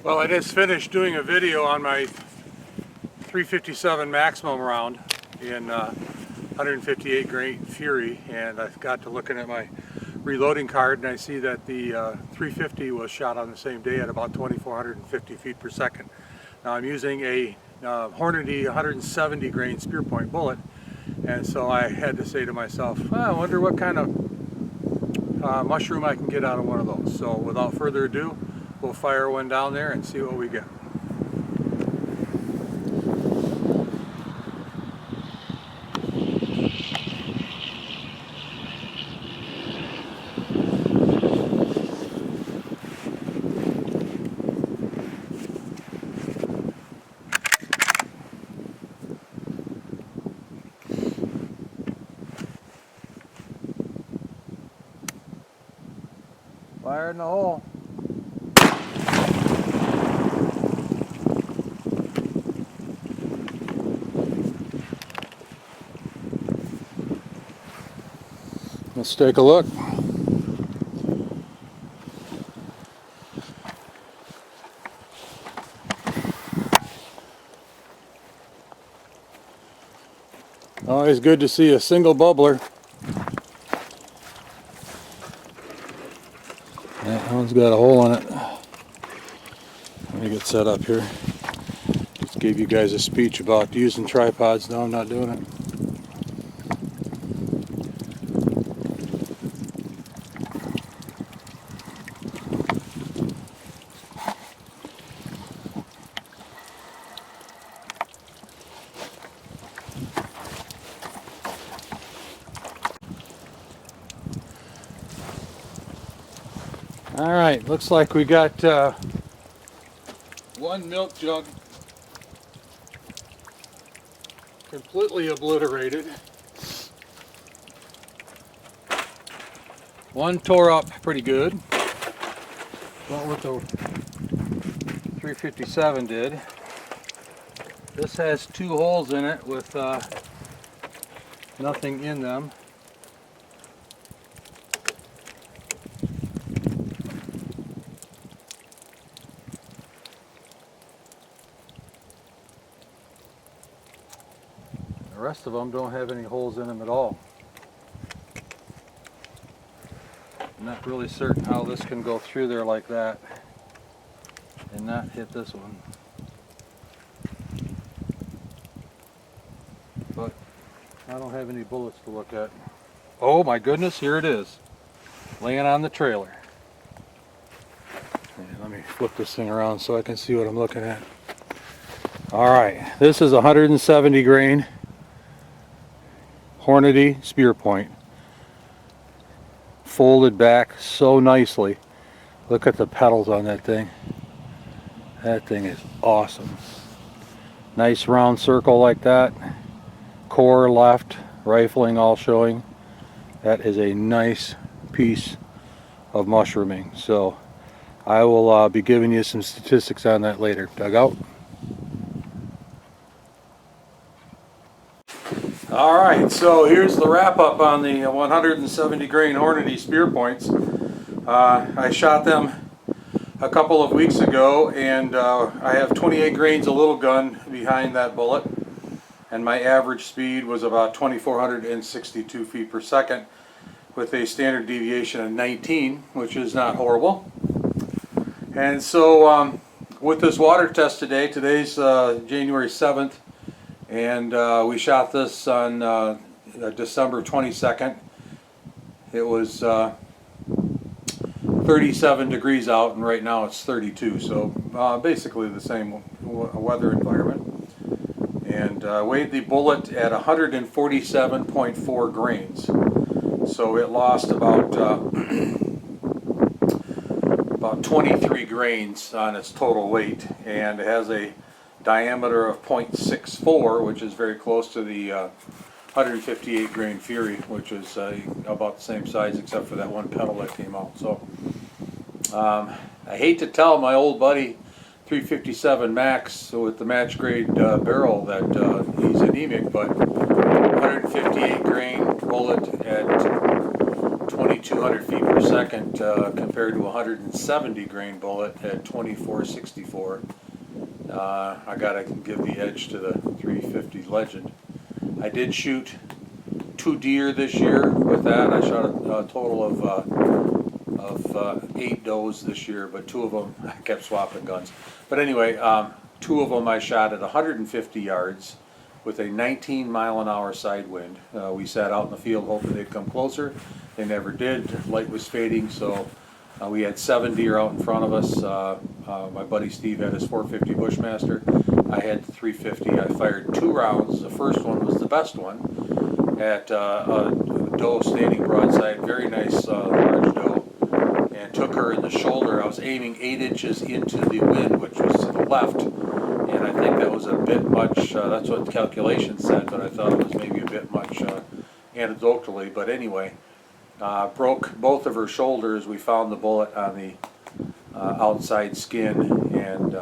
Well, I just finished doing a video on my 357 maximum round in 158 grain Fury, and I got to looking at my reloading card, and I see that the 350 was shot on the same day at about 2,450 feet per second. Now I'm using a Hornady 170 grain spear point bullet, and so I had to say to myself, I wonder what kind of mushroom I can get out of one of those. So without further ado, we'll fire one down there and see what we get. Fire in the hole. Let's take a look. Always good to see a single bubbler. That one's got a hole in it. Let me get set up here. Just gave you guys a speech about using tripods. No, I'm not doing it. Alright, looks like we got one milk jug completely obliterated. One tore up pretty good. About what the 357 did. This has two holes in it with nothing in them. The rest of them don't have any holes in them at all. I'm not really certain how this can go through there like that and not hit this one. But I don't have any bullets to look at. Oh my goodness, here it is, laying on the trailer. Let me flip this thing around so I can see what I'm looking at. Alright, this is 170 grain Hornady spear point, folded back so nicely. Look at the petals on that thing. That thing is awesome. Nice round circle like that. Core left, rifling all showing. That is a nice piece of mushrooming. So I will be giving you some statistics on that later. Dug out. Alright, so here's the wrap up on the 170 grain Hornady spear points. I shot them a couple of weeks ago, and I have 28 grains of little gun behind that bullet, and my average speed was about 2,462 feet per second with a standard deviation of 19, which is not horrible. And so with this water test today, today's January 7th, and we shot this on December 22nd. It was 37 degrees out, and right now it's 32, so basically the same weather environment. And weighed the bullet at 147.4 grains, so it lost about 23 grains on its total weight, and it has a diameter of 0.64, which is very close to the 158 grain Fury, which is about the same size except for that one petal that came out. So I hate to tell my old buddy 357 Max with the match grade barrel that he's anemic, but 158 grain bullet at 20 2,200 feet per second compared to a 170 grain bullet at 2464. I gotta give the edge to the 350 Legend. I did shoot 2 deer this year with that. I shot a total of 8 does this year, but 2 of them I kept swapping guns. But anyway, 2 of them I shot at 150 yards with a 19-mile-an-hour side wind. We sat out in the field hoping they'd come closer. They never did. Light was fading, so we had 7 deer out in front of us. My buddy Steve had his 450 Bushmaster. I had the 350. I fired 2 rounds. The first one was the best one at a doe standing broadside, very nice large doe, and took her in the shoulder. I was aiming 8 inches into the wind, which was to the left, and I think that was a bit much. That's what the calculation said, but I thought it was maybe a bit much anecdotally. But anyway, broke both of her shoulders. We found the bullet on the outside skin, and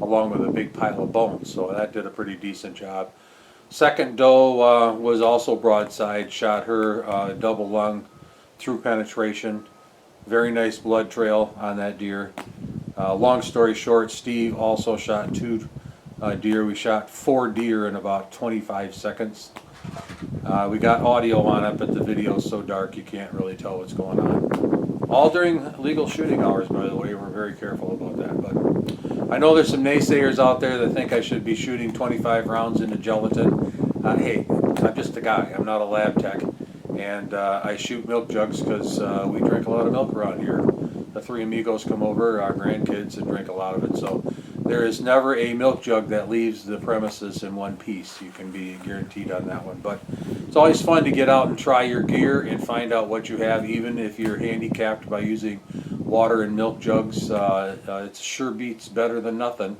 along with a big pile of bones, so that did a pretty decent job. Second doe was also broadside, shot her double lung through penetration. Very nice blood trail on that deer. Long story short, Steve also shot 2 deer. We shot 4 deer in about 25 seconds. We got audio on it, but the video is so dark you can't really tell what's going on. All during legal shooting hours, by the way. We're very careful about that. But I know there's some naysayers out there that think I should be shooting 25 rounds into gelatin. Hey, I'm just a guy. I'm not a lab tech. And I shoot milk jugs because we drink a lot of milk around here. The 3 amigos come over, our grandkids, and drink a lot of it. So there is never a milk jug that leaves the premises in one piece. You can be guaranteed on that one. But it's always fun to get out and try your gear and find out what you have, even if you're handicapped by using water and milk jugs. It sure beats better than nothing.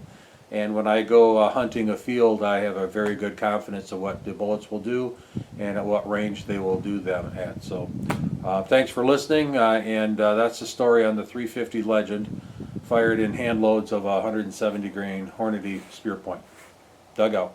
And when I go hunting a field, I have a very good confidence of what the bullets will do and at what range they will do them at. So thanks for listening, and that's the story on the 350 Legend, fired in hand loads of 170 grain Hornady spear point. Dug out.